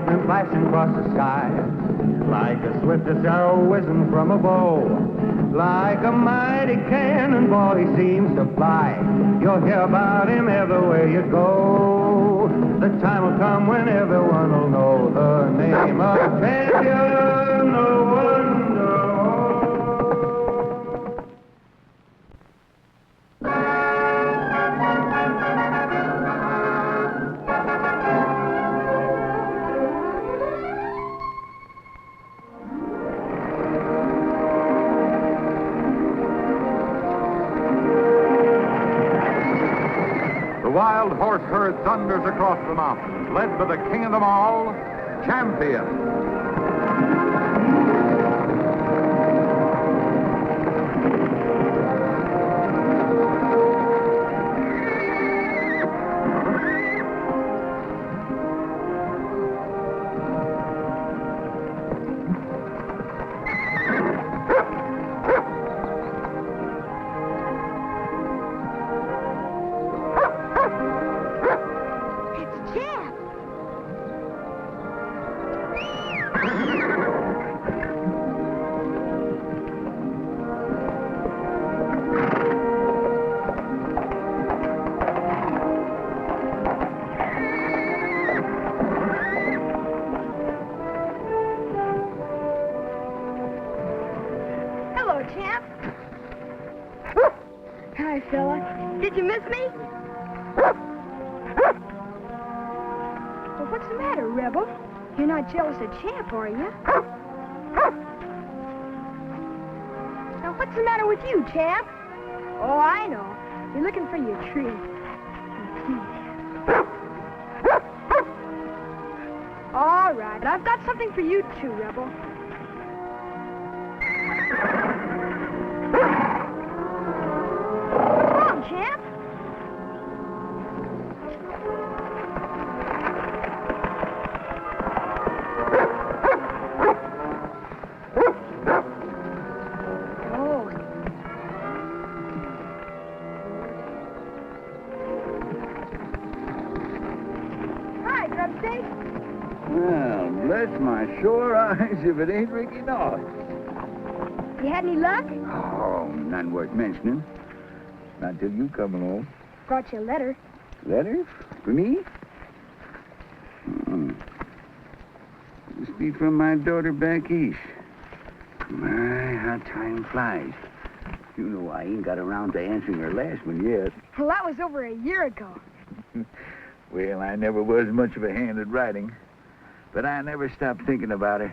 lightning flashing across the sky, like the swiftest arrow whizzing from a bow, like a mighty cannonball he seems to fly. You'll hear about him everywhere you go. The time will come when everyone will know the name of champion no one knows. The wild horse herd thunders across the mountains, led by the king of them all, Champion. Hi, fella. Did you miss me? Well, what's the matter, Rebel? You're not jealous of Champ, are you? Now, what's the matter with you, Champ? Oh, I know. You're looking for your treat. All right, I've got something for you, too, Rebel. Champ? Oh. Hi, Grubstake. Well, bless my sore eyes if it ain't Ricky North. You had any luck? Oh, none worth mentioning. Not till you come along. Brought you a letter. Letter? For me? Must be from my daughter back east. My, how time flies. You know I ain't got around to answering her last one yet. Well, that was over a year ago. Well, I never was much of a hand at writing. But I never stop thinking about her.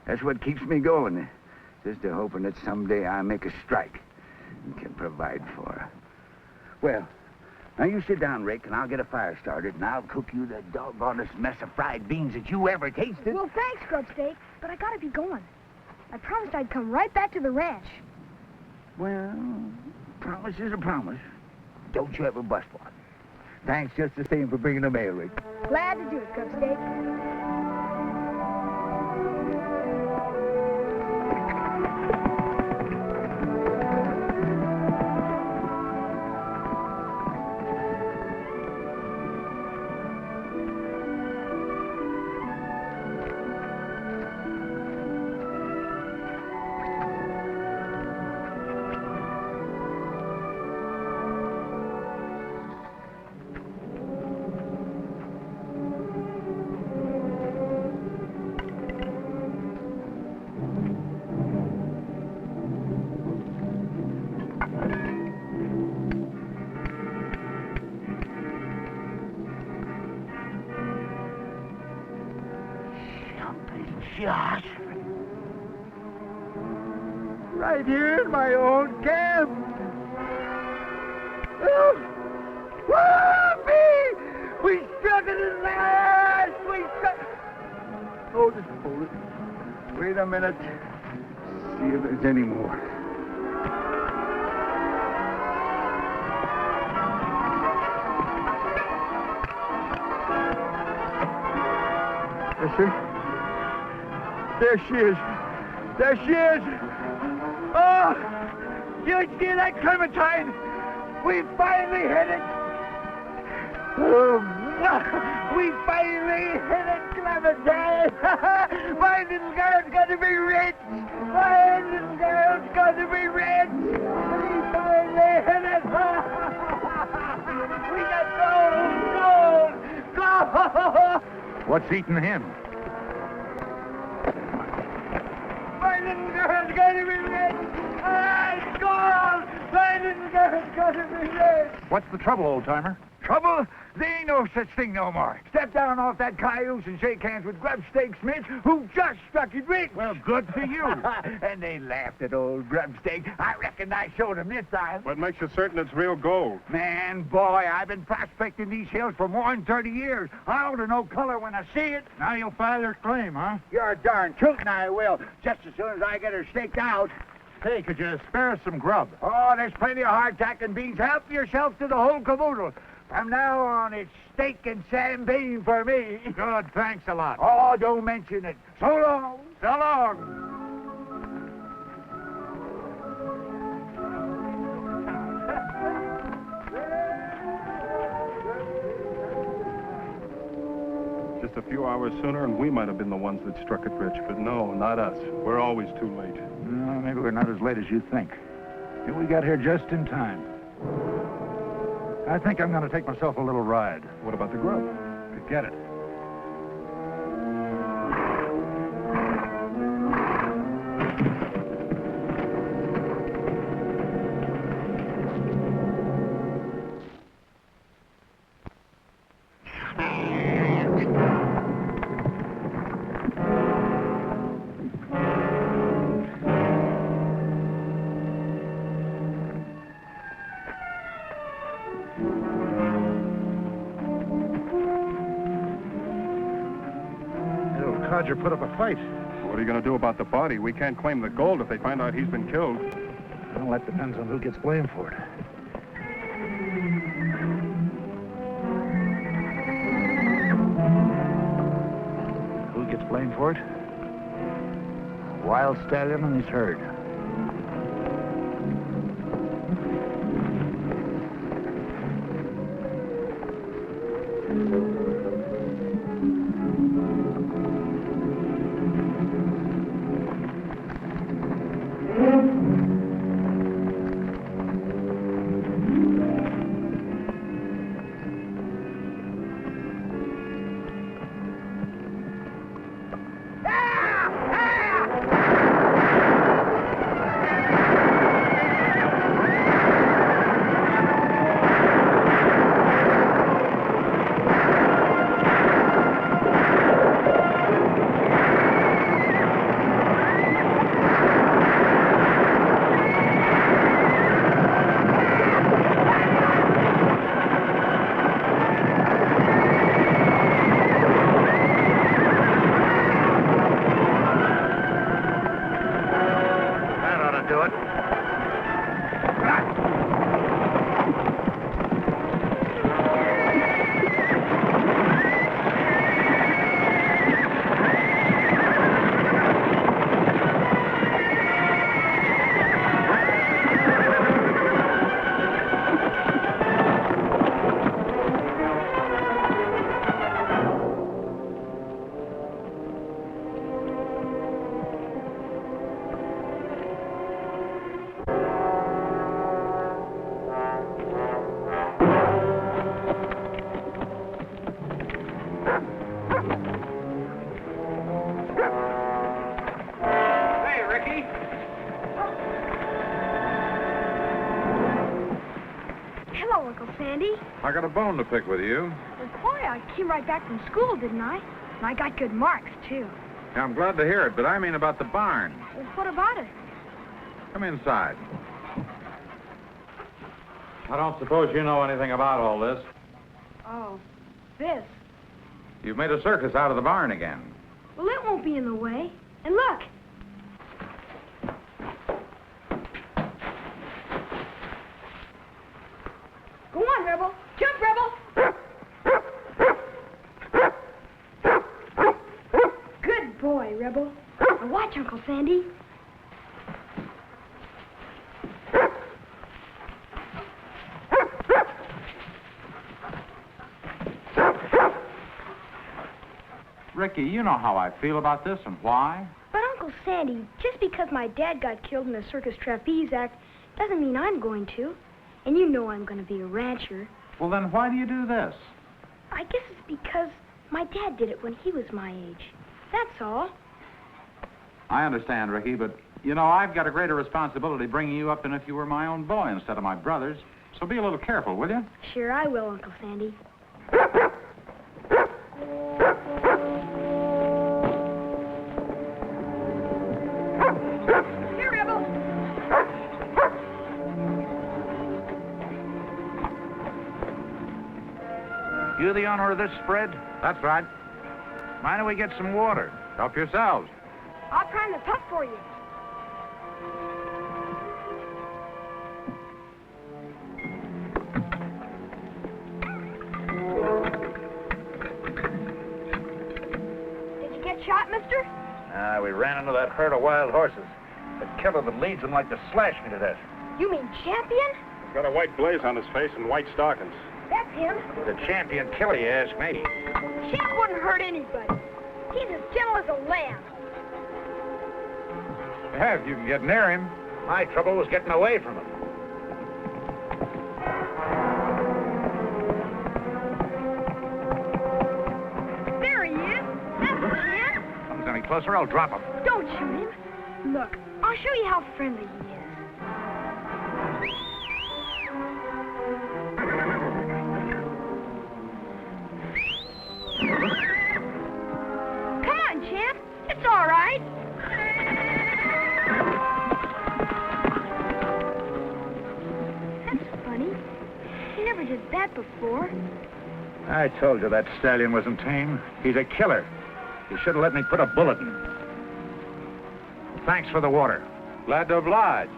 That's what keeps me going. Just a hoping that someday I make a strike and can provide for her. Well, now you sit down, Rick, and I'll get a fire started, and I'll cook you the doggonest mess of fried beans that you ever tasted. Well, thanks, Grubstake, but I gotta be going. I promised I'd come right back to the ranch. Well, promise is a promise. Don't you ever bust one. Thanks just the same for bringing the mail, Rick. Glad to do it, Grubstake. Josh. Right here in my own camp. Oh, whoopee! We struck it at last! We struck... Oh, just hold it. Wait a minute. See if there's any more. Yes, sir. There she is. There she is. Oh, you see that clementine? We finally hit it. Oh, We finally hit it, Clementine! My little girl's gonna be rich! My little girl's gonna be rich! We finally hit it! We got gold! Gold! What's eating him? My little girl's gonna be rich! It's gold! My little girl's gonna be rich! What's the trouble, old-timer? Trouble? There ain't no such thing no more. Step down off that cayuse and shake hands with Grubstake Smith, who just struck it rich. Well, good for you. And they laughed at old Grubstake. I reckon I showed him this time. What makes you certain it's real gold? Man, boy, I've been prospecting these hills for more than 30 years. I ought to know color when I see it. Now you'll file your claim, huh? You're darn tootin' I will, just as soon as I get her staked out. Hey, could you spare us some grub? Oh, there's plenty of hardtack and beans. Help yourself to the whole caboodle. From now on, it's steak and champagne for me. Good, thanks a lot. Oh, don't mention it. So long. So long. Just a few hours sooner, and we might have been the ones that struck it rich. But no, not us. We're always too late. Maybe we're not as late as you think. Maybe we got here just in time. I think I'm going to take myself a little ride. What about the grub? Forget it. Codger put up a fight. What are you going to do about the body? We can't claim the gold if they find out he's been killed. Well, that depends on who gets blamed for it. Who gets blamed for it? Wild Stallion and his herd. I got a bone to pick with you. Well, boy, I came right back from school, didn't I? And I got good marks, too. Yeah, I'm glad to hear it, but I mean about the barn. Well, what about it? Come inside. I don't suppose you know anything about all this. Oh, this. You've made a circus out of the barn again. Well, it won't be in the way. And look. Go on, Rebel. Jump, Rebel. Good boy, Rebel. Now watch, Uncle Sandy. Ricky, you know how I feel about this and why. But Uncle Sandy, just because my dad got killed in the circus trapeze act doesn't mean I'm going to. And you know I'm going to be a rancher. Well, then why do you do this? I guess it's because my dad did it when he was my age. That's all. I understand, Ricky, but, you know, I've got a greater responsibility bringing you up than if you were my own boy instead of my brother's. So be a little careful, will you? Sure I will, Uncle Sandy. Here, Rebel. You the owner of this spread? That's right. Mind if we get some water? Help yourselves. I'll prime the pump for you. Did you get shot, mister? We ran into that herd of wild horses. The killer that leads them like to slash me to death. You mean Champion? He's got a white blaze on his face and white stockings. That's him. The champion killer, you ask me. Champ wouldn't hurt anybody. He's as gentle as a lamb. Yeah, if you can get near him. My trouble was getting away from him. There he is. That's the man. Comes any closer, I'll drop him. Don't shoot him. Look, I'll show you how friendly he is. Come on, Champ. It's all right. That's funny. He never did that before. I told you that stallion wasn't tame. He's a killer. You should have let me put a bullet in him. Thanks for the water. Glad to oblige.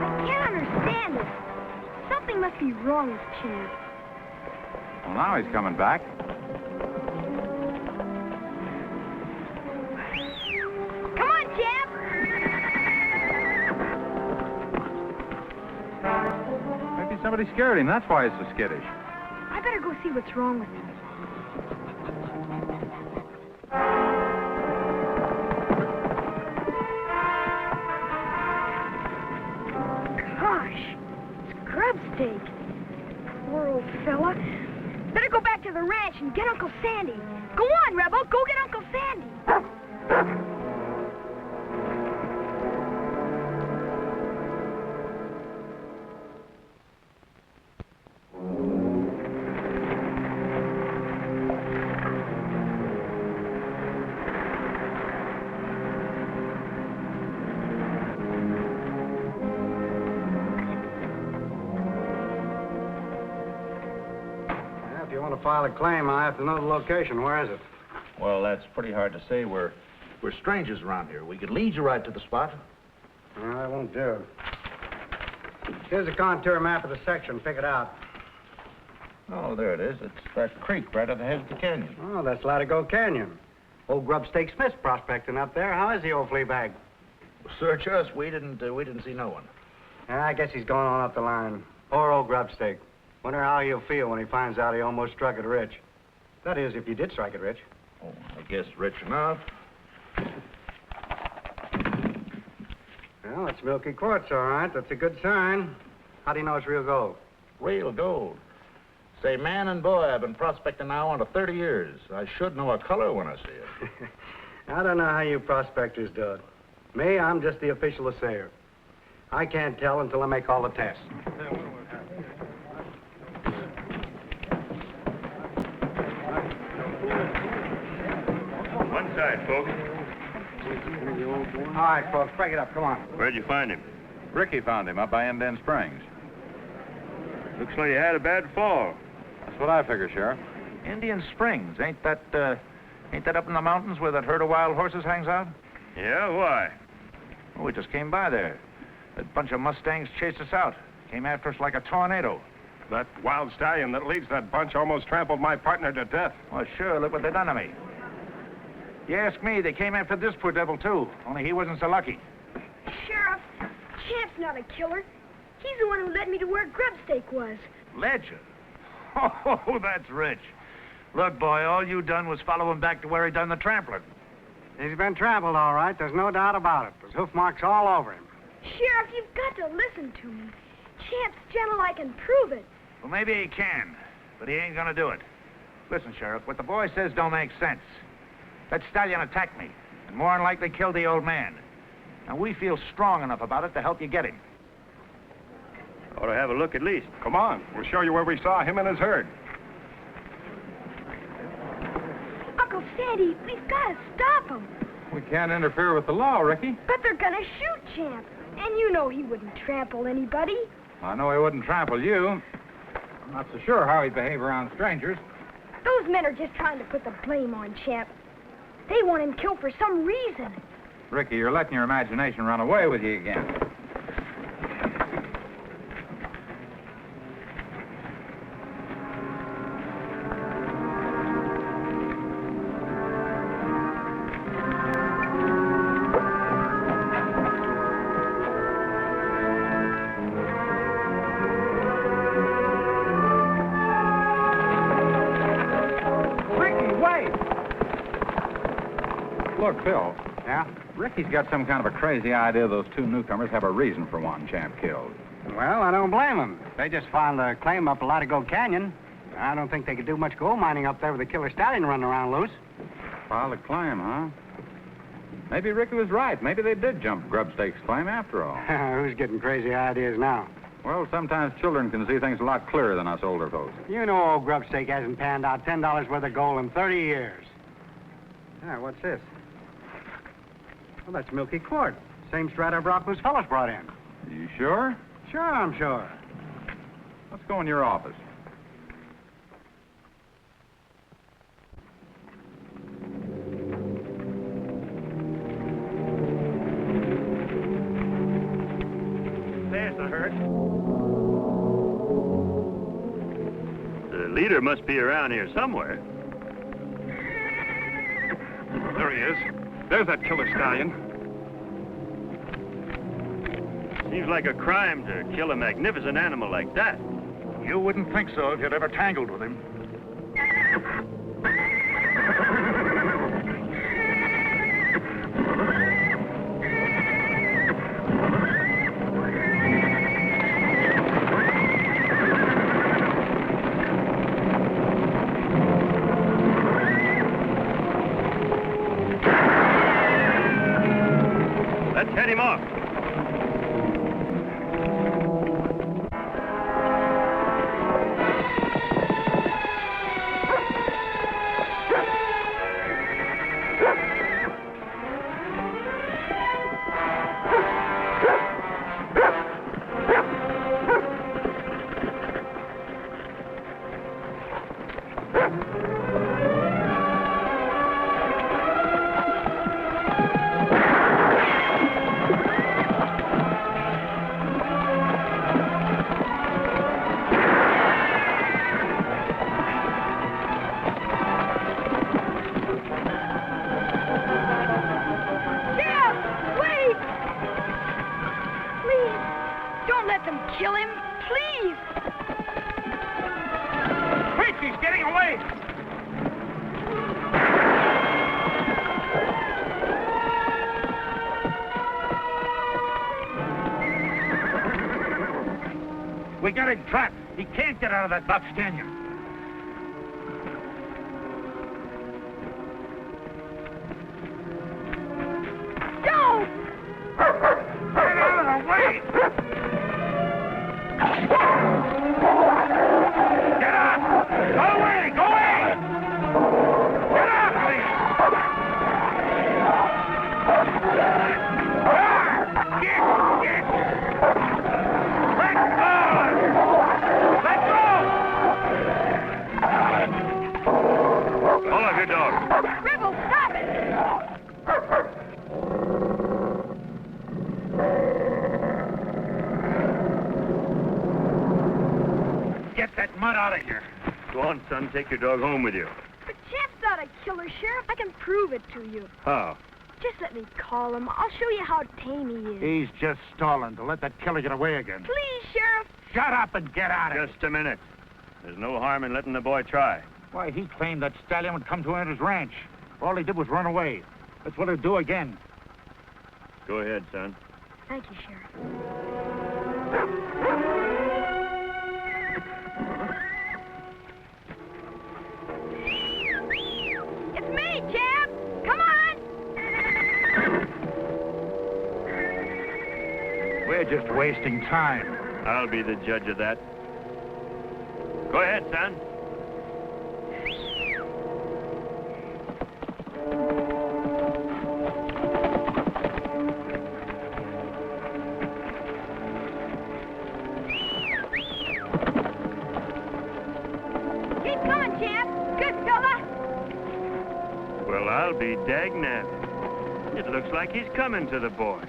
I can't understand it. Something must be wrong with Champ. Well, now he's coming back. Come on, Champ. Maybe somebody scared him. That's why he's so skittish. I better go see what's wrong with him. Gosh, it's Grubstake. Poor old fella. Better go back to the ranch and get Uncle Sandy. Go on, Rebel. Go get Uncle Sandy. If you want to file a claim, I have to know the location. Where is it? Well, that's pretty hard to say. We're strangers around here. We could lead you right to the spot. No, that won't do. Here's a contour map of the section. Pick it out. Oh, there it is. It's that creek right at the head of the canyon. Oh, that's Latigo Canyon. Old Grubstake Smith's prospecting up there. How is the old flea bag? Search us. We didn't see no one. I guess he's going on up the line. Poor old Grubstake. Wonder how he'll feel when he finds out he almost struck it rich. That is, if you did strike it rich. Oh, I guess rich enough. Well, it's milky quartz, all right. That's a good sign. How do you know it's real gold? Real gold. Say, man and boy, I've been prospecting now under 30 years. I should know a color when I see it. I don't know how you prospectors do it. Me, I'm just the official assayer. I can't tell until I make all the tests. One side, folks. All right, folks, break it up. Come on. Where'd you find him? Ricky found him up by Indian Springs. Looks like he had a bad fall. That's what I figure, Sheriff. Indian Springs, ain't that up in the mountains where that herd of wild horses hangs out? Yeah, why? Oh, we just came by there. That bunch of Mustangs chased us out. Came after us like a tornado. That wild stallion that leads that bunch almost trampled my partner to death. Well, sure, look what they done to me. You ask me, they came after this poor devil, too. Only he wasn't so lucky. Sheriff, Champ's not a killer. He's the one who led me to where Grubstake was. Ledger? Oh, that's rich. Look, boy, all you done was follow him back to where he done the trampling. He's been trampled, all right. There's no doubt about it. There's hoof marks all over him. Sheriff, you've got to listen to me. Champ's gentle, I can prove it. Well, maybe he can, but he ain't gonna do it. Listen, Sheriff, what the boy says don't make sense. That stallion attacked me, and more than likely killed the old man. Now, we feel strong enough about it to help you get him. Ought to have a look at least. Come on, we'll show you where we saw him and his herd. Uncle Sandy, we've got to stop him. We can't interfere with the law, Ricky. But they're gonna shoot Champ. And you know he wouldn't trample anybody. I know he wouldn't trample you. I'm not so sure how he'd behave around strangers. Those men are just trying to put the blame on Champ. They want him killed for some reason. Ricky, you're letting your imagination run away with you again. Look, Phil. Yeah? Ricky's got some kind of a crazy idea those two newcomers have a reason for wanting Champ killed. Well, I don't blame them. They just filed a claim up Latigo Canyon. I don't think they could do much gold mining up there with a killer stallion running around loose. Filed a claim, huh? Maybe Ricky was right. Maybe they did jump Grubstake's claim after all. Who's getting crazy ideas now? Well, sometimes children can see things a lot clearer than us older folks. You know old Grubstake hasn't panned out $10 worth of gold in 30 years. Yeah, what's this? Well, that's milky quart. Same strata rock those fellas brought in. You sure? Sure, I'm sure. Let's go in your office. There's the herd. The leader must be around here somewhere. There he is. There's that killer stallion. Seems like a crime to kill a magnificent animal like that. You wouldn't think so if you'd ever tangled with him. Let's head him off. Kill him, please! Quick, he's getting away! We got him trapped. He can't get out of that box canyon. Don't! Get out of the way! Get up! Go away! Go away! Get up, please! Get! Let go! Let go! Hold on, good dog. Rebel, stop it! Get that mud out of here. Go on, son. Take your dog home with you. But Champ's not a killer, Sheriff. I can prove it to you. How? Just let me call him. I'll show you how tame he is. He's just stalling to let that killer get away again. Please, Sheriff. Shut up and get out of here. Just a minute. There's no harm in letting the boy try. Why, he claimed that Stallion would come to his ranch. All he did was run away. That's what he'll do again. Go ahead, son. Thank you, Sheriff. It's me, Jeb. Come on. We're just wasting time. I'll be the judge of that. Go ahead, son. Keep going, Jeb. Good fella. Well, I'll be dagnabbed. It looks like he's coming to the boy.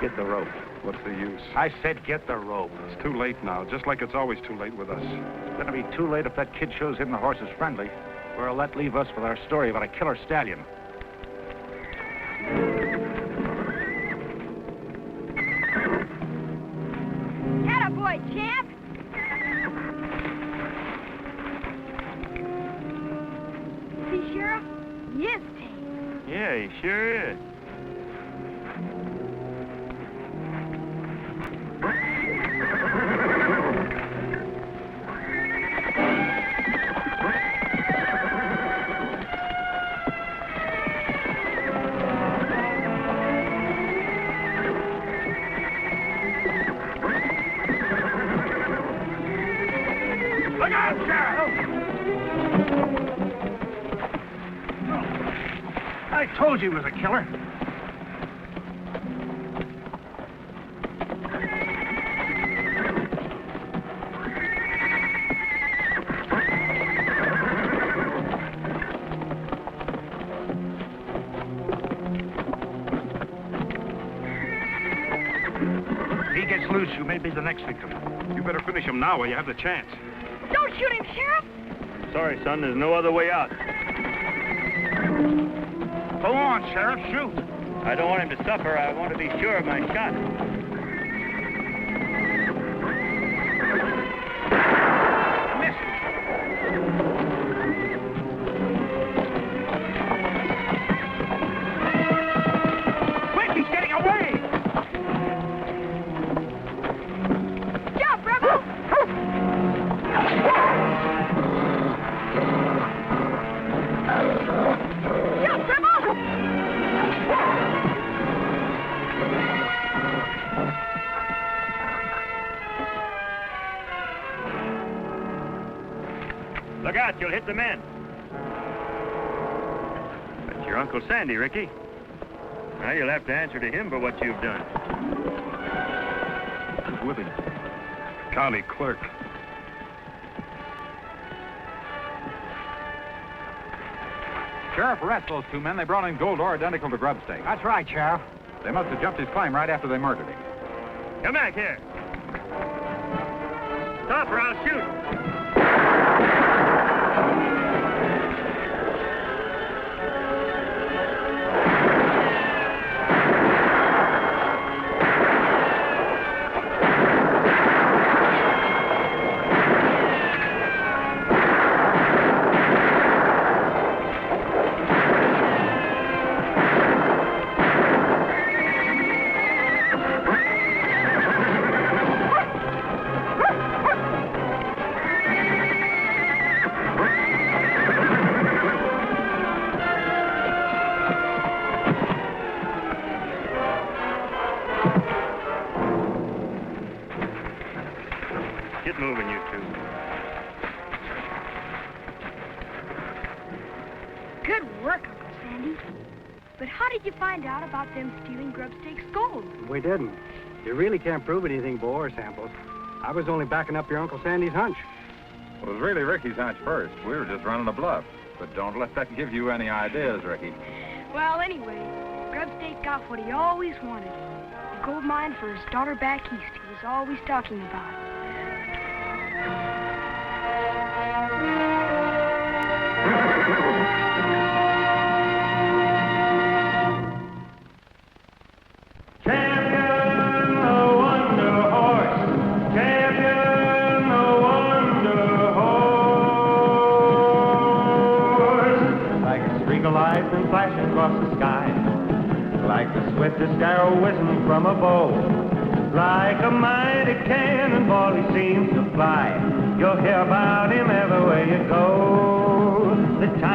Get the rope. What's the use? I said get the rope. It's too late now, just like it's always too late with us. It's gonna be too late if that kid shows him the horse is friendly. Where'll that leave us with our story about a killer stallion? Attaboy, Jeb. See, Sheriff? He is tame. Yeah, he sure is. Look out, Sheriff! I told you he was a killer. If he gets loose, you may be the next victim. You better finish him now while you have the chance. Don't shoot him, Sheriff. Sorry, son, there's no other way out. Go on, Sheriff, shoot. I don't want him to suffer. I want to be sure of my shot. Quick, he's getting away! Jump, Rebel. Jump, Rebel. Look out, you'll hit the men. That's your Uncle Sandy, Ricky. Now you'll have to answer to him for what you've done. Who's with him? County clerk. Sheriff, arrest those two men. They brought in gold ore identical to Grubstake. That's right, Sheriff. They must have jumped his claim right after they murdered him. Come back here. Stop or I'll shoot. Get moving, you two. Good work, Uncle Sandy. But how did you find out about them stealing Grubstake's gold? We didn't. You really can't prove anything, Bo, or samples. I was only backing up your Uncle Sandy's hunch. Well, it was really Ricky's hunch first. We were just running a bluff. But don't let that give you any ideas, Ricky. Well, anyway, Grubstake got what he always wanted. gold mine for his daughter back east. He was always talking about. Champion, the Wonder Horse. Champion, the Wonder Horse. Like a streak of lightning flashing across the sky. Like the swiftest arrow whizzing from a bow. Like a mighty cannonball he seems to fly. You'll hear about him everywhere you go. The time